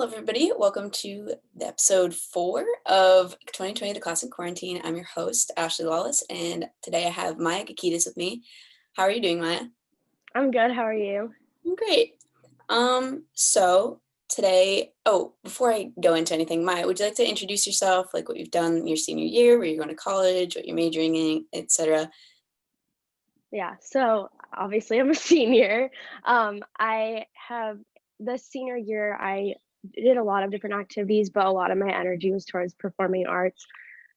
Hello, everybody. Welcome to the episode 4 of 2020, The Classic Quarantine. I'm your host, Ashley Lawless, and today I have Maya Gakidis with me. How are you doing, Maya? I'm good. How are you? I'm great. So today, before I go into anything, Maya, would you like to introduce yourself, like what you've done your senior year, where you're going to college, what you're majoring in, etc.? Yeah, so obviously I'm a senior. I have this senior year, I did a lot of different activities, but a lot of my energy was towards performing arts.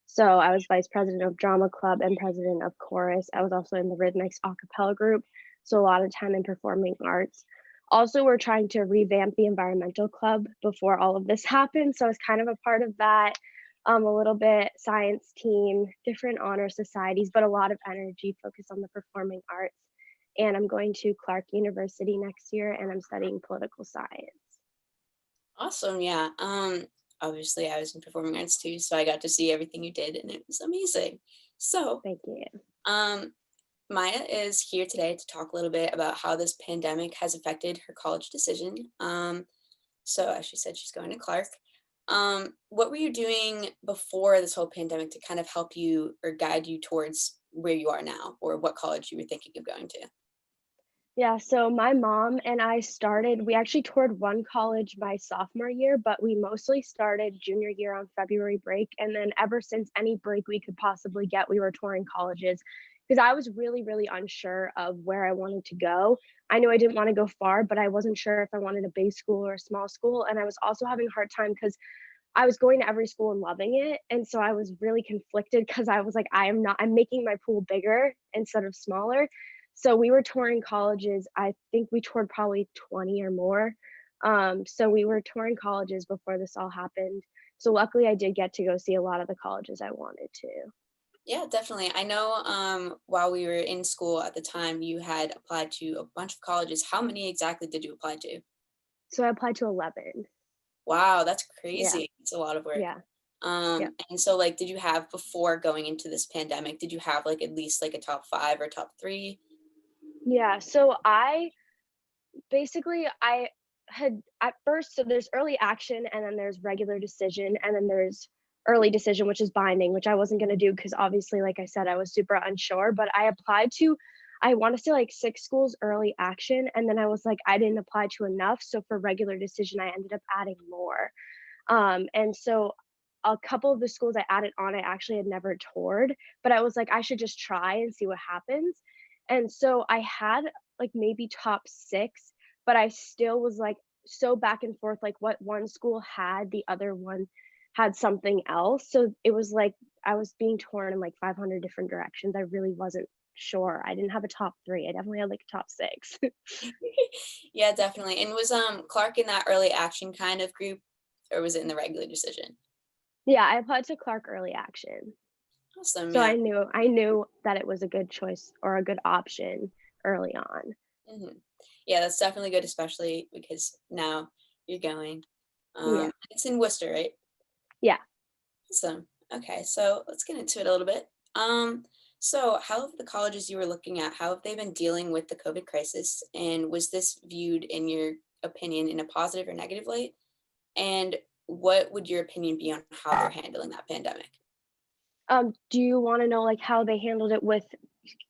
So I was vice president of drama club and president of chorus. I was also in the rhythmics a cappella group, so a lot of time in performing arts. Also, we're trying to revamp the environmental club before all of this happened, so I was kind of a part of that. A little bit science team, different honor societies, but a lot of energy focused on the performing arts. And I'm going to Clark University next year, and I'm studying political science. Awesome, yeah. Obviously I was in performing arts too, so I got to see everything you did, and it was amazing. So, Thank you. um, Maya is here today to talk a little bit about how this pandemic has affected her college decision. So as she said, she's going to Clark. What were you doing before this whole pandemic to kind of help you or guide you towards where you are now, or what college you were thinking of going to? Yeah, so my mom and I we actually toured one college my sophomore year, but we mostly started junior year on February break. And then ever since any break we could possibly get, we were touring colleges because I was really, really unsure of where I wanted to go. I knew I didn't want to go far, but I wasn't sure if I wanted a big school or a small school. And I was also having a hard time because I was going to every school and loving it. And so I was really conflicted because I was like, I'm making my pool bigger instead of smaller. So we were touring colleges. I think we toured probably 20 or more. So we were touring colleges before this all happened. So luckily I did get to go see a lot of the colleges I wanted to. Yeah, definitely. I know while we were in school at the time, you had applied to a bunch of colleges. How many exactly did you apply to? So I applied to 11. Wow, that's Yeah. crazy. It's a lot of work. Yeah. Yeah. And so like, did you have before going into this pandemic, did you have like at least like a top 5 or top 3? Yeah. So I had at first, so there's early action and then there's regular decision and then there's early decision, which is binding, which I wasn't going to do because obviously, like I said, I was super unsure. But I applied to, I want to say like 6 schools early action. And then I was like, I didn't apply to enough. So for regular decision, I ended up adding more. And so a couple of the schools I added on, I actually had never toured, but I was like, I should just try and see what happens. And so I had like maybe top 6, but I still was like so back and forth, like what one school had, the other one had something else. So it was like I was being torn in like 500 different directions. I really wasn't sure. I didn't have a top 3. I definitely had like a top 6. Yeah, definitely. And was Clark in that early action kind of group, or was it in the regular decision? Yeah, I applied to Clark Early Action. Awesome, So yeah. I knew that it was a good choice or a good option early on. Hmm. Yeah, that's definitely good, especially because now you're going. Yeah. It's in Worcester, right? Yeah. Awesome. Okay, so let's get into it a little bit. So how have the colleges you were looking at, how have they been dealing with the COVID crisis? And was this viewed, in your opinion, in a positive or negative light? And what would your opinion be on how they're handling that pandemic? Do you wanna know, like, how they handled it with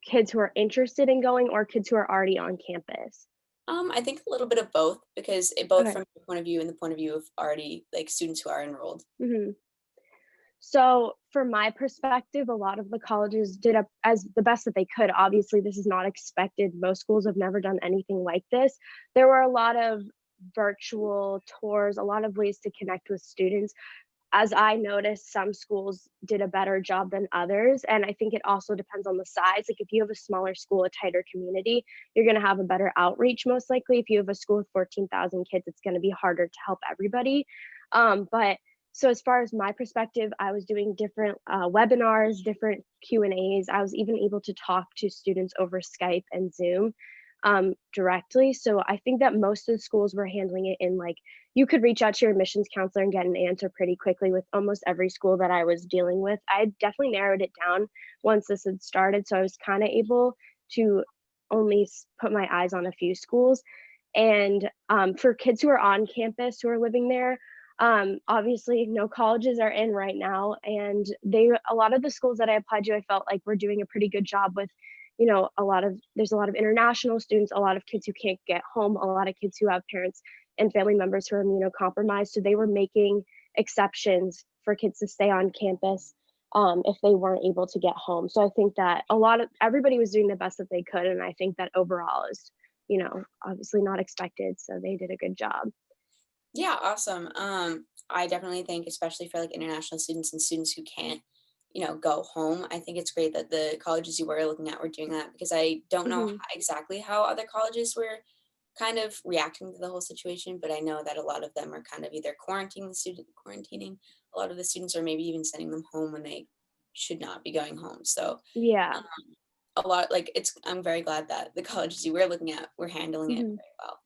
kids who are interested in going or kids who are already on campus? I think a little bit of both, because it both Okay. from your point of view and the point of view of already like students who are enrolled. Mhm. So, from my perspective, a lot of the colleges did up as the best that they could. Obviously, this is not expected. Most schools have never done anything like this. There were a lot of virtual tours, a lot of ways to connect with students. As I noticed, some schools did a better job than others. And I think it also depends on the size. Like if you have a smaller school, a tighter community, you're going to have a better outreach most likely. If you have a school with 14,000 kids, it's going to be harder to help everybody. But so as far as my perspective, I was doing different webinars, different Q&As. I was even able to talk to students over Skype and Zoom directly. So I think that most of the schools were handling it in like you could reach out to your admissions counselor and get an answer pretty quickly with almost every school that I was dealing with. I definitely narrowed it down once this had started. So I was kind of able to only put my eyes on a few schools. And for kids who are on campus who are living there, obviously no colleges are in right now, and a lot of the schools that I applied to, I felt like were doing a pretty good job with, there's a lot of international students, a lot of kids who can't get home, a lot of kids who have parents and family members who are immunocompromised. So they were making exceptions for kids to stay on campus if they weren't able to get home. So I think that a lot of everybody was doing the best that they could, and I think that overall is, obviously not expected. So they did a good job. Yeah, awesome. I definitely think, especially for like international students and students who can't, go home, I think it's great that the colleges you were looking at were doing that, because I don't know Hmm. exactly how other colleges were kind of reacting to the whole situation, but I know that a lot of them are kind of either quarantining a lot of the students, or maybe even sending them home when they should not be going home. So Yeah. a lot, like, I'm very glad that the colleges you were looking at were handling it Hmm. very well.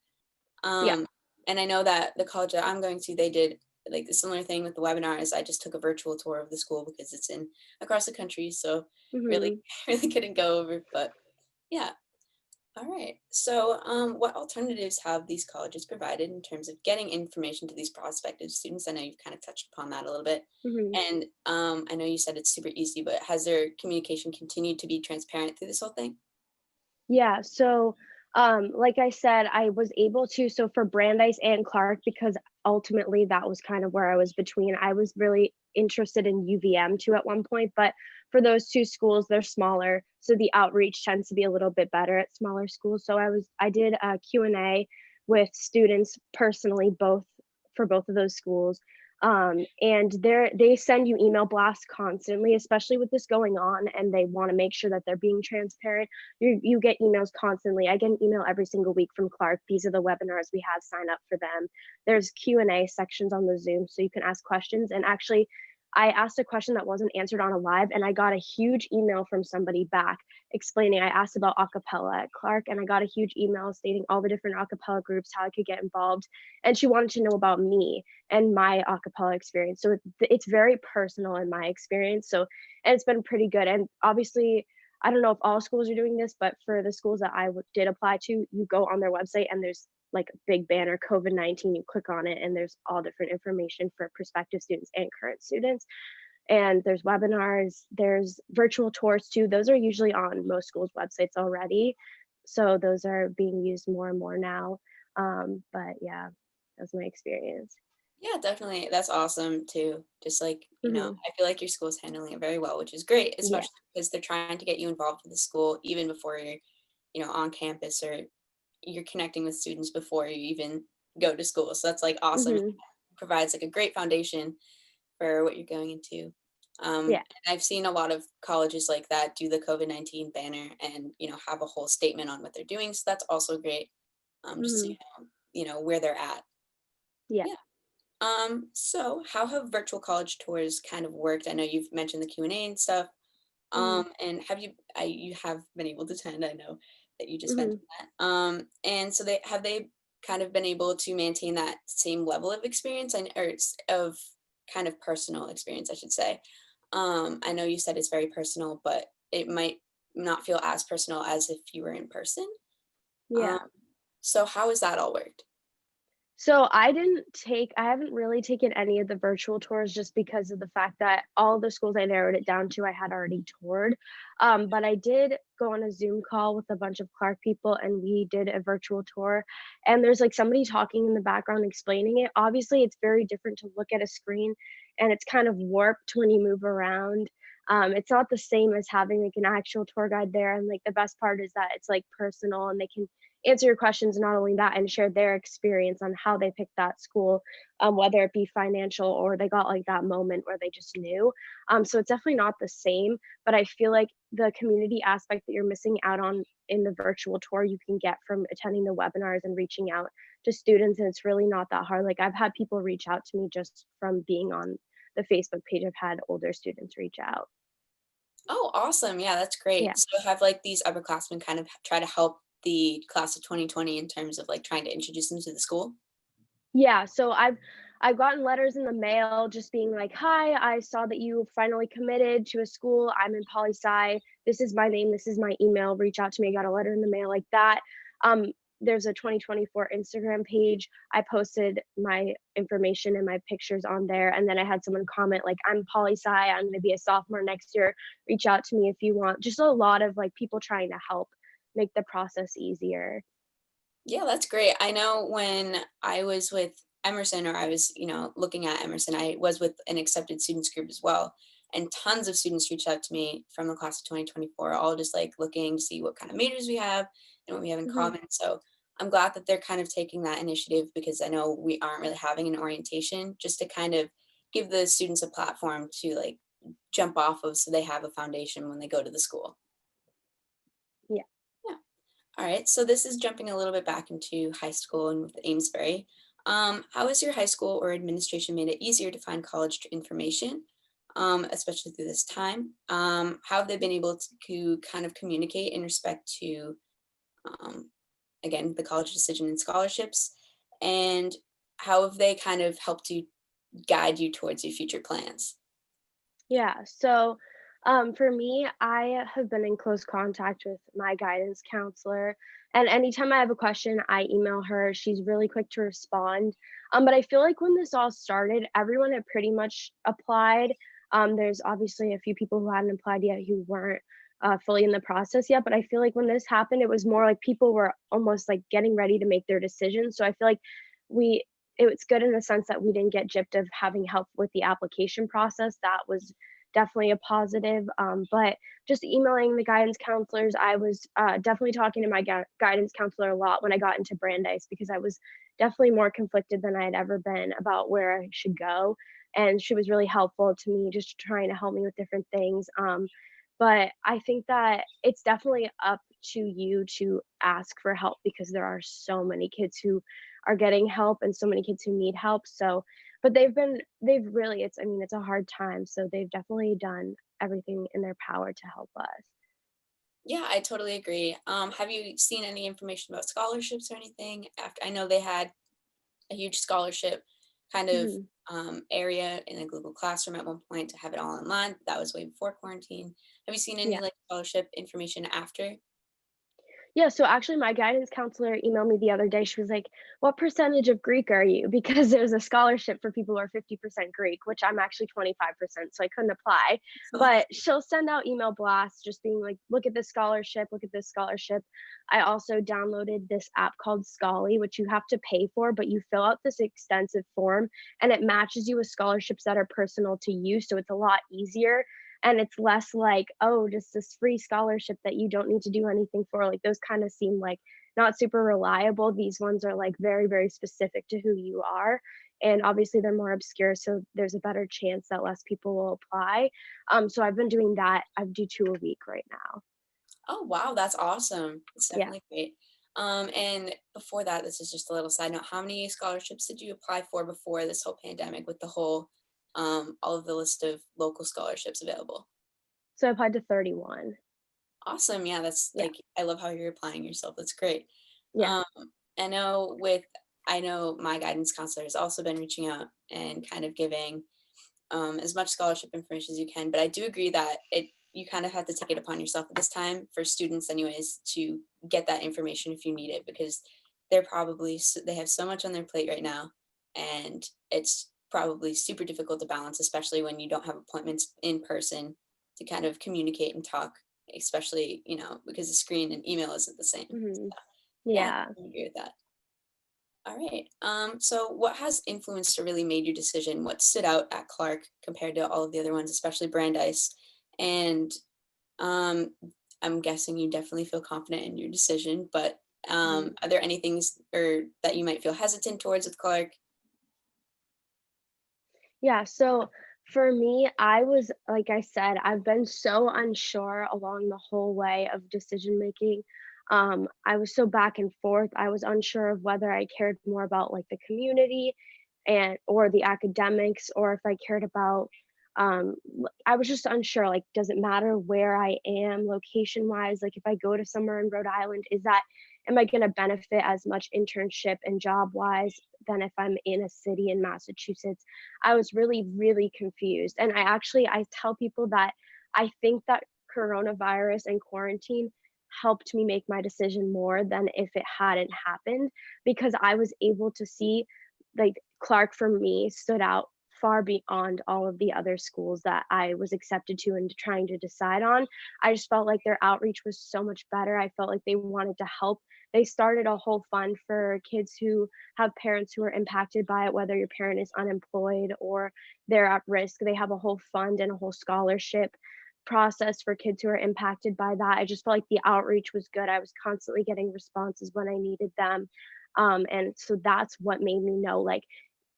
Yeah. And I know that the college that I'm going to, they did like a similar thing with the webinars. I just took a virtual tour of the school because it's in across the country, so really Hmm. really couldn't go over. But yeah, all right. So, what alternatives have these colleges provided in terms of getting information to these prospective students? I know you've kind of touched upon that a little bit, Hmm. and I know you said it's super easy, but has their communication continued to be transparent through this whole thing? Yeah, so, like I said, I was able to, so for Brandeis and Clark, because ultimately that was kind of where I was between. I was really interested in UVM too at one point, but for those two schools, they're smaller, so the outreach tends to be a little bit better at smaller schools. So I did a Q&A with students personally, both for both of those schools. And they send you email blasts constantly, especially with this going on, and they want to make sure that they're being transparent. You get emails constantly. I get an email every single week from Clark. These are the webinars we have, sign up for them. There's Q&A sections on the Zoom so you can ask questions. And actually, I asked a question that wasn't answered on a live, and I got a huge email from somebody back explaining. I asked about acapella at Clark, and I got a huge email stating all the different acapella groups, how I could get involved, and she wanted to know about me and my acapella experience. So it's very personal in my experience. So, and it's been pretty good. And obviously, I don't know if all schools are doing this, but for the schools that did apply to, you go on their website and there's like a big banner, COVID-19. You click on it and there's all different information for prospective students and current students. And there's webinars, there's virtual tours too. Those are usually on most schools' websites already. So those are being used more and more now. But yeah, that's my experience. Yeah, definitely. That's awesome too. Just like, Hmm. I feel like your school's handling it very well, which is great, Yeah. especially because they're trying to get you involved with the school even before you're, on campus, or you're connecting with students before you even go to school. So that's like awesome. It Hmm. provides like a great foundation for what you're going into. Yeah. And I've seen a lot of colleges like that do the COVID-19 banner and, have a whole statement on what they're doing. So that's also great. Just so Hmm. where they're at. Yeah. Yeah. So how have virtual college tours kind of worked? I know you've mentioned the Q&A and stuff. Hmm. And you have been able to attend, I know that you just Hmm. mentioned that. And so they kind of been able to maintain that same level of experience, of kind of personal experience, I should say. I know you said it's very personal, but it might not feel as personal as if you were in person. Um, Yeah. so how has that all worked? So I haven't really taken any of the virtual tours just because of the fact that all the schools I narrowed it down to, I had already toured. But I did go on a Zoom call with a bunch of Clark people and we did a virtual tour. And there's like somebody talking in the background explaining it. Obviously, it's very different to look at a screen and it's kind of warped when you move around. It's not the same as having like an actual tour guide there. And like the best part is that it's like personal and they can answer your questions, not only that, and share their experience on how they picked that school, whether it be financial or they got like that moment where they just knew. So it's definitely not the same, but I feel like the community aspect that you're missing out on in the virtual tour you can get from attending the webinars and reaching out to students, and it's really not that hard. Like I've had people reach out to me just from being on the Facebook page. I've had older students reach out. Oh, awesome. Yeah, that's Yeah. great. So have like these upperclassmen kind of try to help the class of 2020 in terms of like trying to introduce them to the school? Yeah, so I've gotten letters in the mail just being like, "Hi, I saw that you finally committed to a school. I'm in poli sci. This is my name. This is my email. Reach out to me." I got a letter in the mail like that. there's a 2024 Instagram page. I posted my information and my pictures on there, and then I had someone comment like, "I'm poli sci. I'm going to be a sophomore next year. Reach out to me if you want." Just a lot of like people trying to help make the process easier. Yeah, that's great. I know when I was with Emerson, or I was, looking at Emerson, I was with an accepted students group as well. And tons of students reached out to me from the class of 2024, all just like looking to see what kind of majors we have and what we have in Hmm. common. So I'm glad that they're kind of taking that initiative, because I know we aren't really having an orientation, just to kind of give the students a platform to like jump off of, so they have a foundation when they go to the school. Yeah. Yeah. All right, so this is jumping a little bit back into high school and with Amesbury. How has your high school or administration made it easier to find college information, especially through this time? How have they been able to kind of communicate in respect to, um, again, the college decision and scholarships? And how have they kind of helped you guide you towards your future plans? Yeah. So, for me, I have been in close contact with my guidance counselor, and anytime I have a question, I email her. She's really quick to respond. But I feel like when this all started, everyone had pretty much applied. There's obviously a few people who hadn't applied yet who weren't fully in the process yet. But I feel like when this happened, it was more like people were almost like getting ready to make their decisions. So I feel like we it was good in the sense that we didn't get gypped of having help with the application process. That was definitely a positive. But just emailing the guidance counselors, I was definitely talking to my guidance counselor a lot when I got into Brandeis, because I was definitely more conflicted than I had ever been about where I should go. And she was really helpful to me, just trying to help me with different things. But I think that it's definitely up to you to ask for help, because there are so many kids who are getting help and so many kids who need help. So, but they've really, it's, I mean, it's a hard time. So they've definitely done everything in their power to help us. Yeah, I totally agree. Have you seen any information about scholarships or anything? After, I know they had a huge scholarship kind of Mhm. area in a Google Classroom at one point to have it all online. But that was way before quarantine. Have you seen any Yeah. like scholarship information after? Yeah, so actually my guidance counselor emailed me the other day. She was like, "What percentage of Greek are you?" Because there's a scholarship for people who are 50% Greek, which I'm actually 25%, so I couldn't apply. So, But she'll send out email blasts just being like, "Look at this scholarship, look at this scholarship." I also downloaded this app called Scholly, which you have to pay for, but you fill out this extensive form and it matches you with scholarships that are personal to you, so it's a lot easier, and it's less like, oh, just this free scholarship that you don't need to do anything for. Like those kind of seem like not super reliable. These ones are like very, very specific to who you are. And obviously they're more obscure, so there's a better chance that less people will apply. So I've been doing that. I do two a week right now. oh wow, that's awesome. It's Yeah. definitely great. And before that, this is just a little side note. How many scholarships did you apply for before this whole pandemic, with the whole all of the list of local scholarships available? So I applied to 31. Awesome. Yeah, that's Yeah. like, I love how you're applying yourself. That's great. Yeah. Um, I know with I know my guidance counselor has also been reaching out and kind of giving as much scholarship information as you can. But I do agree that it you kind of have to take it upon yourself at this time, for students, anyways, to get that information if you need it, because they have so much on their plate right now, and it's probably super difficult to balance, especially when you don't have appointments in person to kind of communicate and talk, especially because the screen and email isn't the same. Hmm. So, yeah, Yeah. I agree with that. All right. So what has influenced or really made your decision? What stood out at Clark compared to all of the other ones, especially Brandeis? And um, I'm guessing you definitely feel confident in your decision, but Mhm. are there any things or that you might feel hesitant towards with Clark? Yeah, so for me, I was like I said, I've been so unsure along the whole way of decision making. I was so back and forth. I was unsure of whether I cared more about like the community and or the academics, or if I cared about I was just unsure, like, does it matter where I am location wise? Like if I go to somewhere in Rhode Island, is that am I going to benefit as much internship and job wise than if I'm in a city in Massachusetts? I was really, really confused. And I tell people that I think that coronavirus and quarantine helped me make my decision more than if it hadn't happened, because I was able to see, like, Clark for me stood out far beyond all of the other schools that I was accepted to and trying to decide on. I just felt like their outreach was so much better. I felt like they wanted to help. They started a whole fund for kids who have parents who are impacted by it, whether your parent is unemployed or they're at risk. They have a whole fund and a whole scholarship process for kids who are impacted by that. I just felt like the outreach was good. I was constantly getting responses when I needed them. And so that's what made me know, like,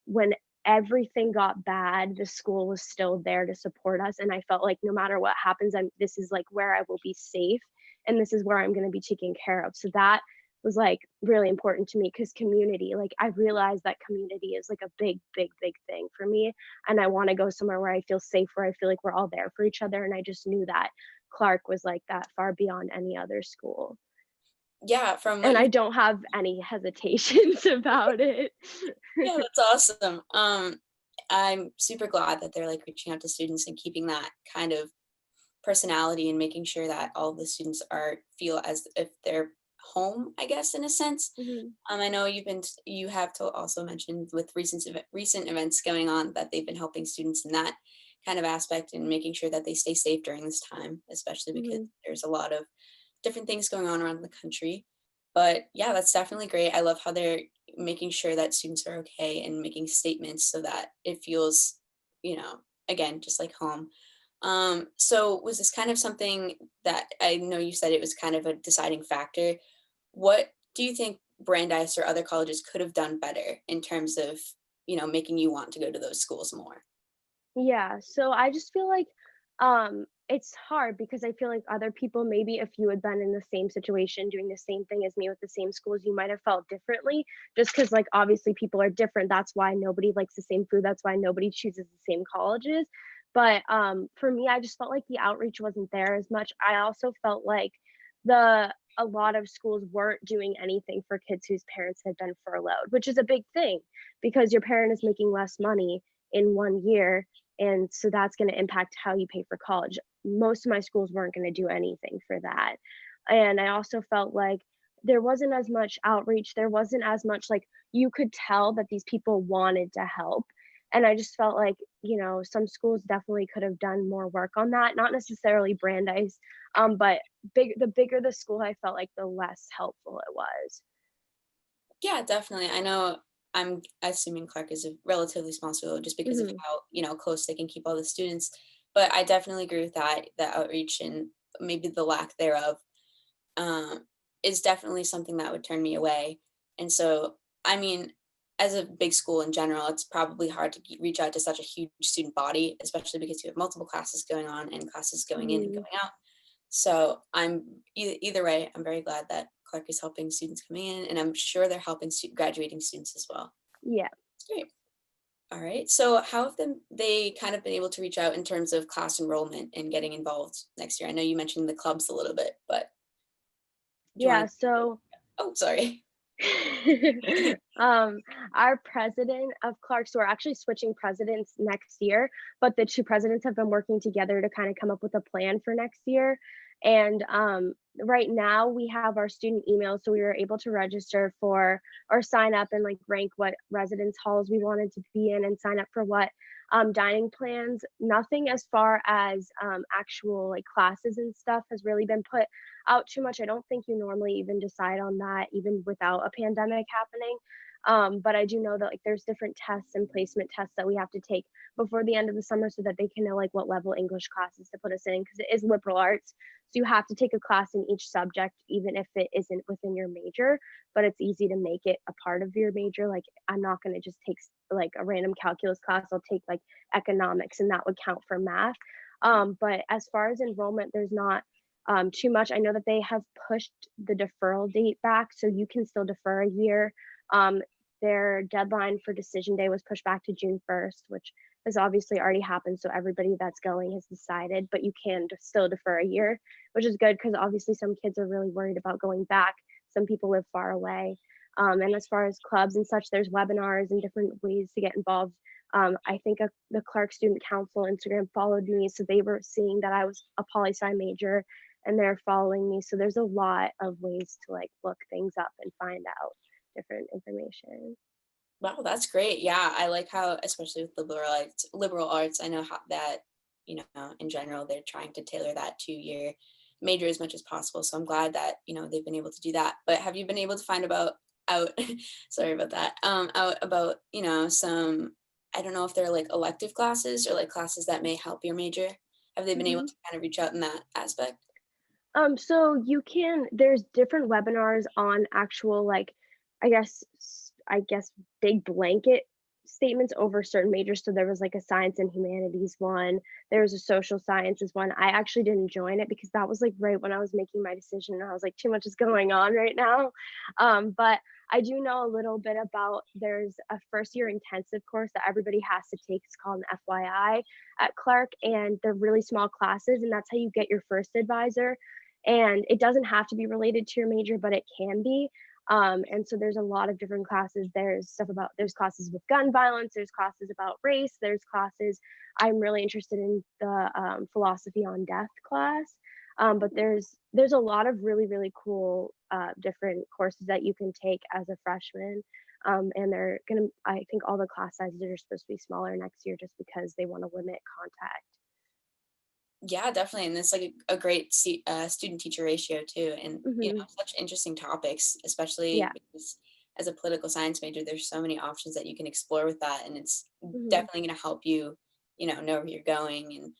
when everything got bad, the school was still there to support us. And I felt like no matter what happens, this is like where I will be safe and this is where I'm going to be taken care of. So that was like really important to me, because community, like, I realized that community is like a big, big, big thing for me. And I want to go somewhere where I feel safe, where I feel like we're all there for each other. And I just knew that Clark was like that far beyond any other school. Yeah, from what And you I don't have any hesitations about it. yeah, that's awesome. I'm super glad that they're, like, reaching out to students and keeping that kind of personality and making sure that all of the students are feel as if they're home, I guess, in a sense. Mhm. I know you have to also mention with recent events going on that they've been helping students in that kind of aspect and making sure that they stay safe during this time, especially because Mhm. there's a lot of different things going on around the country. But yeah, that's definitely great. I love how they're making sure that students are okay and making statements so that it feels, you know, again, just like home. So was this kind of something that I know you said it was kind of a deciding factor? What do you think Brandeis or other colleges could have done better in terms of, making you want to go to those schools more? Yeah, so I just feel like, it's hard because I feel like other people, maybe if you had been in the same situation doing the same thing as me with the same schools, you might have felt differently, just because, like, obviously people are different. That's why nobody likes the same food, that's why nobody chooses the same colleges. But, for me, I just felt like the outreach wasn't there as much. I also felt like a lot of schools weren't doing anything for kids whose parents had been furloughed, which is a big thing because your parent is making less money in 1 year, and so that's going to impact how you pay for college. Most of my schools weren't going to do anything for that. And I also felt like there wasn't as much outreach, there wasn't as much, like, you could tell that these people wanted to help. And I just felt like, some schools definitely could have done more work on that, not necessarily Brandeis, but the bigger the school, I felt like the less helpful it was. Yeah, definitely. I know I'm assuming Clark is a relatively small school just because of Hmm. how, close they can keep all the students. But I definitely agree with that, the outreach and maybe the lack thereof um, is definitely something that would turn me away. And so, I mean, as a big school in general, it's probably hard to reach out to such a huge student body, especially because you have multiple classes going on and classes going in and Hmm. going out. So I'm either way, I'm very glad that Clark is helping students coming in, and I'm sure they're helping graduating students as well. Yeah. It's great. All right. So how have they kind of been able to reach out in terms of class enrollment and getting involved next year? I know you mentioned the clubs a little bit, but do you Yeah. want to? So Oh, sorry. um, our president of Clark, so we're actually switching presidents next year, but the two presidents have been working together to kind of come up with a plan for next year. And right now we have our student email, so we were able to register for or sign up and like rank what residence halls we wanted to be in and sign up for what dining plans. Nothing as far as actual like classes and stuff has really been put out too much. I don't think you normally even decide on that even without a pandemic happening. But I do know that like there's different tests and placement tests that we have to take before the end of the summer so that they can know like what level English classes to put us in, because it is liberal arts. So you have to take a class in each subject, even if it isn't within your major, but it's easy to make it a part of your major. Like, I'm not going to just take like a random calculus class. I'll take like economics and that would count for math. But as far as enrollment, there's not too much. I know that they have pushed the deferral date back, so you can still defer a year. Um, their deadline for decision day was pushed back to June 1st, which has obviously already happened. So everybody that's going has decided, but you can still defer a year, which is good because obviously some kids are really worried about going back. Some people live far away. And as far as clubs and such, there's webinars and different ways to get involved. I think the Clark Student Council Instagram followed me, so they were seeing that I was a poli sci major, and they're following me. So there's a lot of ways to like look things up and find out different information. Wow, that's great. Yeah, I like how, especially with liberal arts, I know how that, in general, they're trying to tailor that to your major as much as possible. So I'm glad that, they've been able to do that. But have you been able to find about out, sorry about that, out about, some, I don't know if they're like elective classes or like classes that may help your major. Have they been able Mhm. to kind of reach out in that aspect? So you can there's different webinars on actual like I guess big blanket statements over certain majors. So there was like a science and humanities one, there was a social sciences one. I actually didn't join it because that was like right when I was making my decision and I was like too much is going on right now. But I do know a little bit about there's a first year intensive course that everybody has to take. It's called an FYI at Clark and they're really small classes and that's how you get your first advisor and it doesn't have to be related to your major, but it can be. And so there's a lot of different classes. There's classes with gun violence, there's classes about race, there's classes. I'm really interested in the philosophy on death class. But there's a lot of really cool different courses that you can take as a freshman. And I think all the class sizes are supposed to be smaller next year just because they want to limit contact. Yeah, definitely, and it's like a great student teacher ratio too, and Hmm. such interesting topics, especially Yeah. because as a political science major, there's so many options that you can explore with that, and it's Hmm. definitely going to help you, know where you're going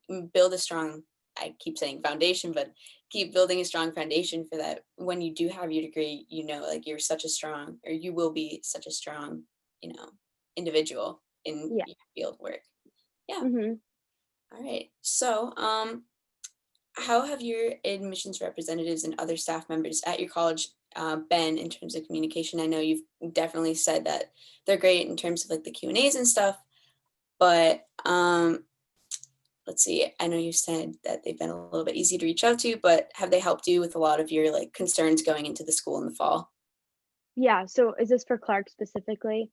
and build a strong. I keep saying foundation, but keep building a strong foundation for that. When you do have your degree, like you're such a strong, or you will be such a strong, you know, individual in Yeah. your field work. Yeah. Hmm. All right. So, how have your admissions representatives and other staff members at your college been in terms of communication? I know you've definitely said that they're great in terms of like the Q&As and stuff, but let's see. I know you said that they've been a little bit easy to reach out to, but have they helped you with a lot of your like concerns going into the school in the fall? Yeah, so is this for Clark specifically?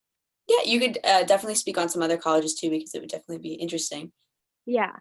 Yeah, you could definitely speak on some other colleges too, because it would definitely be interesting. Yeah.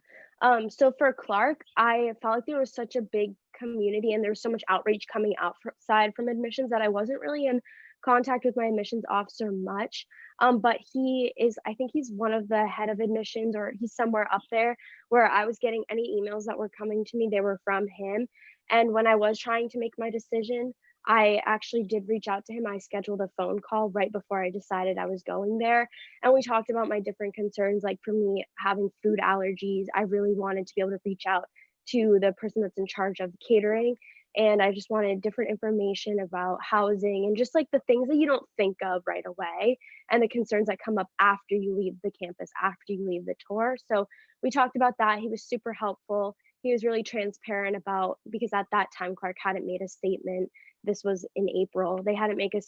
So for Clark, I felt like there was such a big community and there was so much outreach coming outside from admissions that I wasn't really in contact with my admissions officer much. But I think he's one of the head of admissions or he's somewhere up there where I was getting any emails that were coming to me, they were from him. And when I was trying to make my decision, I actually did reach out to him. I scheduled a phone call right before I decided I was going there and we talked about my different concerns. Like for me, having food allergies, I really wanted to be able to reach out to the person that's in charge of catering. And I just wanted different information about housing and just like the things that you don't think of right away and the concerns that come up after you leave the campus, after you leave the tour. So we talked about that. He was super helpful. He was really transparent about because at that time Clark hadn't made a statement. This was in April. They hadn't made a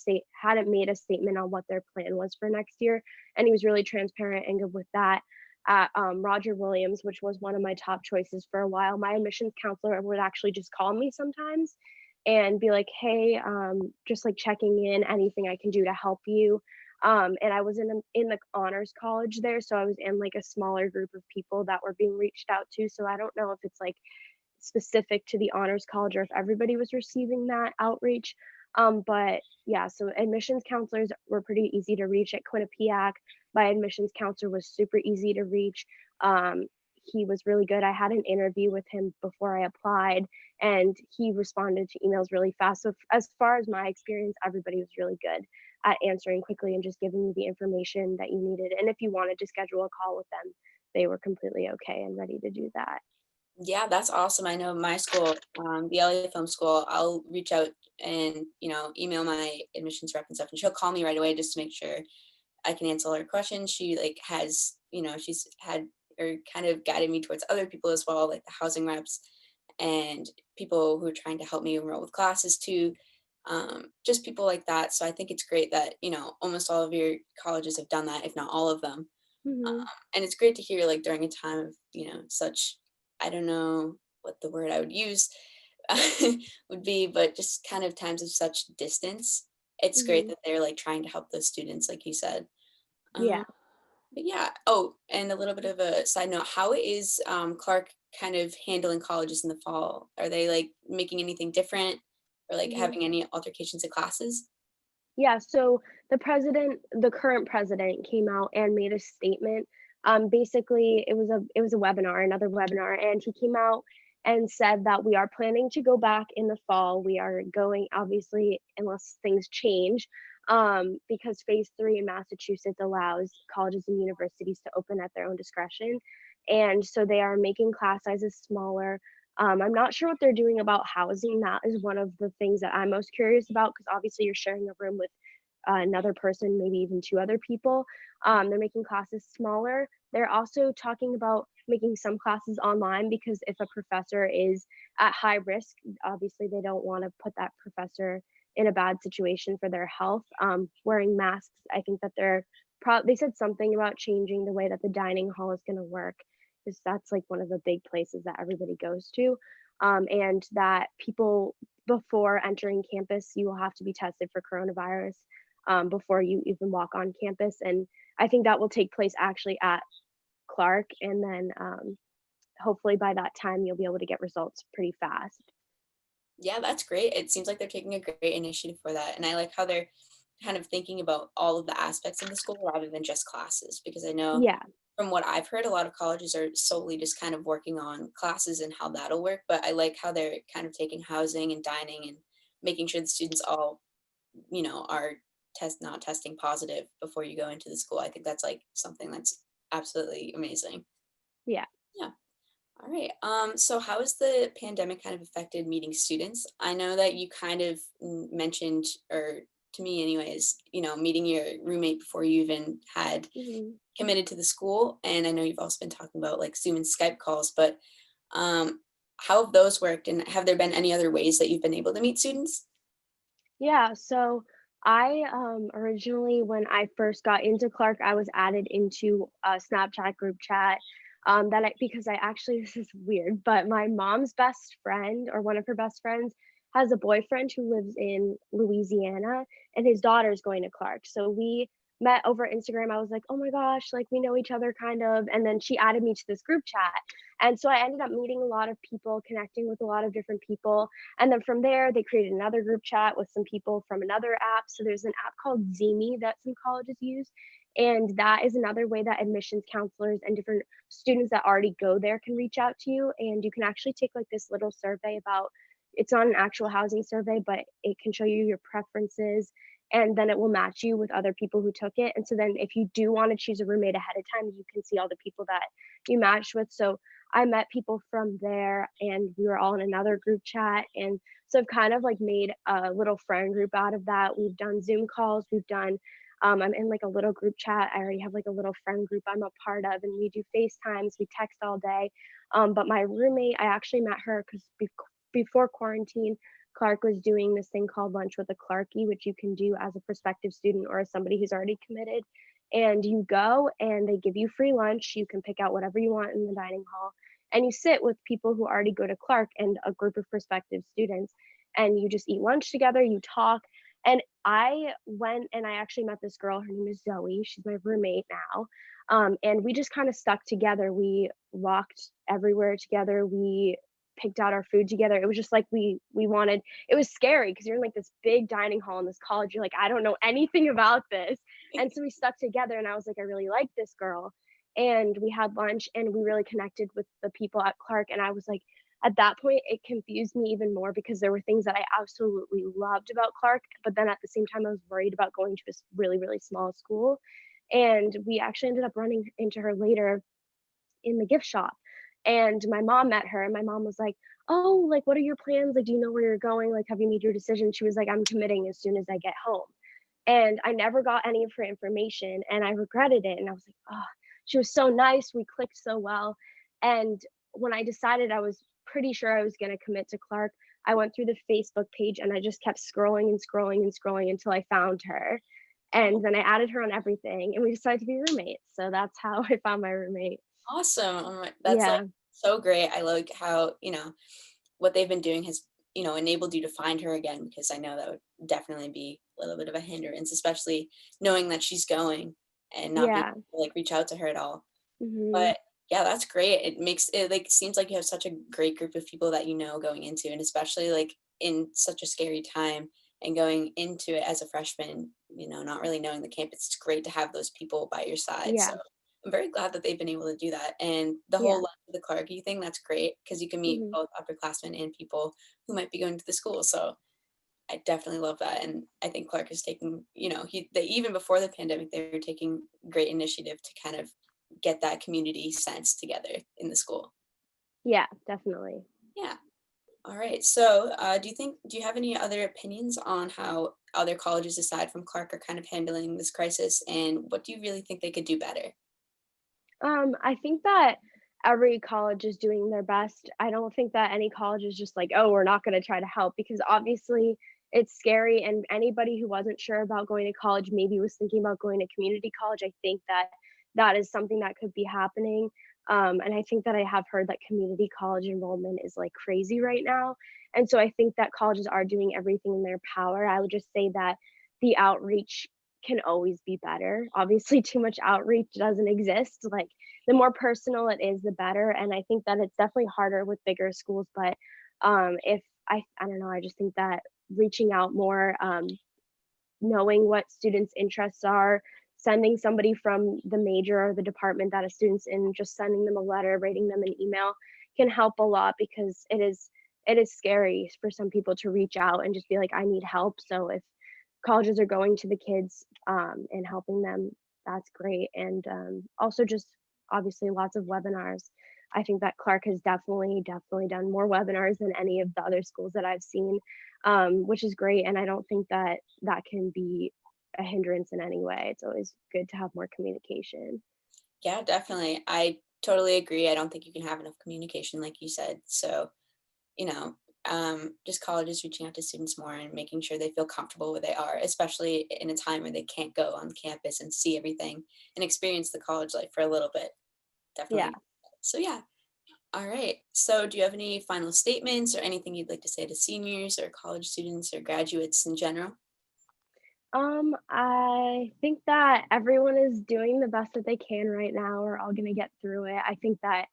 statement on what their plan was for next year, and he was really transparent and good with that. At Roger Williams, which was one of my top choices for a while, my admissions counselor would actually just call me sometimes and be like, "Hey, just like checking in, anything I can do to help you." And I was in the honors college there, so I was in like a smaller group of people that were being reached out to. So I don't know if it's like specific to the honors college or if everybody was receiving that outreach. But yeah, so admissions counselors were pretty easy to reach at Quinnipiac. My admissions counselor was super easy to reach. Um, he was really good. I had an interview with him before I applied, and he responded to emails really fast. So, as far as my experience, everybody was really good at answering quickly and just giving you the information that you needed. And if you wanted to schedule a call with them, they were completely okay and ready to do that. Yeah, that's awesome. I know my school, the LA Film School, I'll reach out and, email my admissions rep and stuff, and she'll call me right away just to make sure I can answer all her questions. She like has, she's had or kind of guided me towards other people as well, like the housing reps and people who are trying to help me enroll with classes too. Just people like that. So I think it's great that, almost all of your colleges have done that, if not all of them. Hmm. And it's great to hear like during a time of, such, I don't know what the word I would use would be, but just kind of times of such distance. It's great Hmm. that they're like trying to help those students, like you said. Yeah. Um, But yeah. Oh, and a little bit of a side note, how is Clark kind of handling colleges in the fall? Are they like making anything different or like Mhm. having any altercations in classes? Yeah, so the current president came out and made a statement. Basically, it was a webinar, another webinar, and he came out and said that we are planning to go back in the fall. We are going, obviously, unless things change, because phase three in Massachusetts allows colleges and universities to open at their own discretion, and so they are making class sizes smaller. I'm not sure what they're doing about housing. That is one of the things that I'm most curious about because obviously you're sharing a room with another person, maybe even two other people. They're making classes smaller. They're also talking about making some classes online because if a professor is at high risk, obviously they don't want to put that professor in a bad situation for their health. Wearing masks, I think that they said something about changing the way that the dining hall is going to work because that's like one of the big places that everybody goes to. And that people before entering campus, you will have to be tested for coronavirus before you even walk on campus. And I think that will take place actually at Clark. And then hopefully by that time, you'll be able to get results pretty fast. Yeah, that's great. It seems like they're taking a great initiative for that. And I like how they're kind of thinking about all of the aspects of the school rather than just classes. Because I know Yeah. from what I've heard, a lot of colleges are solely just kind of working on classes and how that'll work. But I like how they're kind of taking housing and dining and making sure the students all, are not testing positive before you go into the school. I think that's like something that's absolutely amazing. Yeah. Yeah. All right. So how has the pandemic kind of affected meeting students? I know that you kind of mentioned, or to me anyways, meeting your roommate before you even had Mhm. committed to the school. And I know you've also been talking about like Zoom and Skype calls, but um, how have those worked? And have there been any other ways that you've been able to meet students? Yeah, so I originally, when I first got into Clark, I was added into a Snapchat group chat. Because I actually, this is weird, but my mom's best friend or one of her best friends has a boyfriend who lives in Louisiana, and his daughter's going to Clark. So we met over Instagram. I was like, oh my gosh, like we know each other kind of. And then she added me to this group chat. And so I ended up meeting a lot of people, connecting with a lot of different people, and then from there, they created another group chat with some people from another app. So there's an app called Zemi that some colleges use. And that is another way that admissions counselors and different students that already go there can reach out to you. And you can actually take like this little survey about it's not an actual housing survey, but it can show you your preferences. And then it will match you with other people who took it. And so then if you do want to choose a roommate ahead of time, you can see all the people that you matched with. So I met people from there and we were all in another group chat. And so I've kind of like made a little friend group out of that. We've done Zoom calls, I'm in like a little group chat. I already have like a little friend group I'm a part of, and we do FaceTimes, we text all day. But my roommate, I actually met her because before quarantine, Clark was doing this thing called Lunch with a Clarkie, which you can do as a prospective student or as somebody who's already committed. And you go and they give you free lunch. You can pick out whatever you want in the dining hall. And you sit with people who already go to Clark and a group of prospective students. And you just eat lunch together, you talk. And I went and I actually met this girl. Her name is Zoe. She's my roommate now. And we just kind of stuck together. We walked everywhere together. We picked out our food together. It was just like we wanted. It was scary because you're in like this big dining hall in this college. You're like, I don't know anything about this, and so we stuck together. And I was like, I really like this girl, and we had lunch and we really connected with the people at Clark. And I was like, at that point, it confused me even more because there were things that I absolutely loved about Clark, but then at the same time, I was worried about going to this really really small school. And we actually ended up running into her later in the gift shop. And my mom met her and my mom was like, "Oh, like what are your plans? Like do you know where you're going? Like have you made your decision?" She was like, "I'm committing as soon as I get home." And I never got any of her information and I regretted it. And I was like, "Oh, she was so nice. We clicked so well." And when I decided I was pretty sure I was going to commit to Clark, I went through the Facebook page and I just kept scrolling and scrolling and scrolling until I found her. And then I added her on everything and we decided to be roommates. So that's how I found my roommate. Awesome. That's like Yeah. so great. I like how, what they've been doing has, enabled you to find her again because I know that would definitely be a little bit of a hindrance, especially knowing that she's going. and not being Yeah. able to, like, reach out to her at all. Mhm. But yeah, that's great. It makes it, like, seems like you have such a great group of people that you know going into, and especially like in such a scary time and going into it as a freshman, not really knowing the campus. It's great to have those people by your side. So Yeah. I'm very glad that they've been able to do that. And the whole Yeah. Lunch with the Clarky thing, that's great because you can meet Mhm. both upperclassmen and people who might be going to the school. So I definitely love that. And I think Clark is taking, they even before the pandemic, they were taking great initiative to kind of get that community sense together in the school. Yeah, definitely. Yeah. All right. So, do you have any other opinions on how other colleges aside from Clark are kind of handling this crisis, and what do you really think they could do better? I think that every college is doing their best. I don't think that any college is just like, "Oh, we're not gonna try to help," because obviously it's scary, and anybody who wasn't sure about going to college, maybe was thinking about going to community college. I think that that is something that could be happening. And I think that I have heard that community college enrollment is, like, crazy right now, and so I think that colleges are doing everything in their power. I would just say that the outreach can always be better. Obviously, too much outreach doesn't exist, like, the more personal it is, the better, and I think that it's definitely harder with bigger schools, but, if I don't know, I just think that reaching out more, knowing what students' interests are, sending somebody from the major or the department that a student's in, just sending them a letter, writing them an email can help a lot because it is scary for some people to reach out and just be like, "I need help." So if colleges are going to the kids, and helping them, that's great, and, also just obviously lots of webinars. I think that Clark has definitely done more webinars than any of the other schools that I've seen, which is great, and I don't think that that can be a hindrance in any way. It's always good to have more communication. Yeah, definitely. I totally agree. I don't think you can have enough communication, like you said. So, you know, just colleges reaching out to students more and making sure they feel comfortable where they are, especially in a time where they can't go on campus and see everything and experience the college life for a little bit. Yeah. Definitely. So, yeah. All right. So, do you have any final statements or anything you'd like to say to seniors or college students or graduates in general? I think that everyone is doing the best that they can right now. We're all gonna get through it. I think that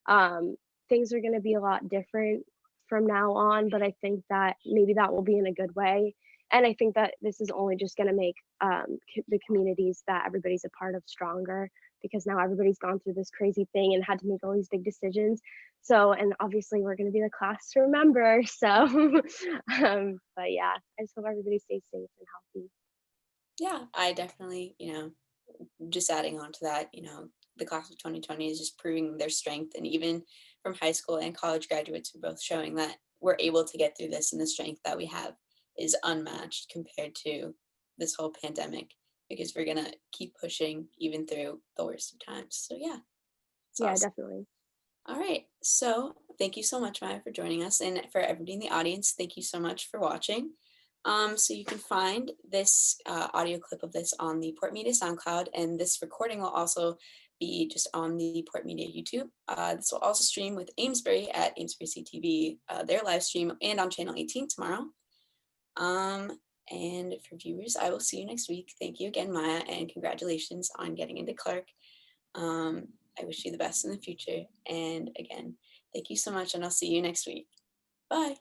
um, things are gonna be a lot different from now on, but I think that maybe that will be in a good way. And I think that this is only just gonna make the communities that everybody's a part of stronger because now everybody's gone through this crazy thing and had to make all these big decisions. So, and obviously we're gonna be the class to remember. So, but yeah, I just hope everybody stays safe and healthy. Yeah, I definitely, just adding on to that, the class of 2020 is just proving their strength. And even from high school and college graduates, we're both showing that we're able to get through this, and the strength that we have is unmatched compared to this whole pandemic because we're going to keep pushing even through the worst of times. So, yeah, it's Yeah, awesome. definitely. All right. So, thank you so much, Maya, for joining us. And for everybody in the audience, thank you so much for watching. So you can find this audio clip of this on the Port Media SoundCloud, and this recording will also be just on the Port Media YouTube. This will also stream with Amesbury at Amesbury CTV, their live stream, and on Channel 18 tomorrow. And for viewers, I will see you next week. Thank you again, Maya, and congratulations on getting into Clark. Um, I wish you the best in the future. And again, thank you so much, and I'll see you next week. Bye.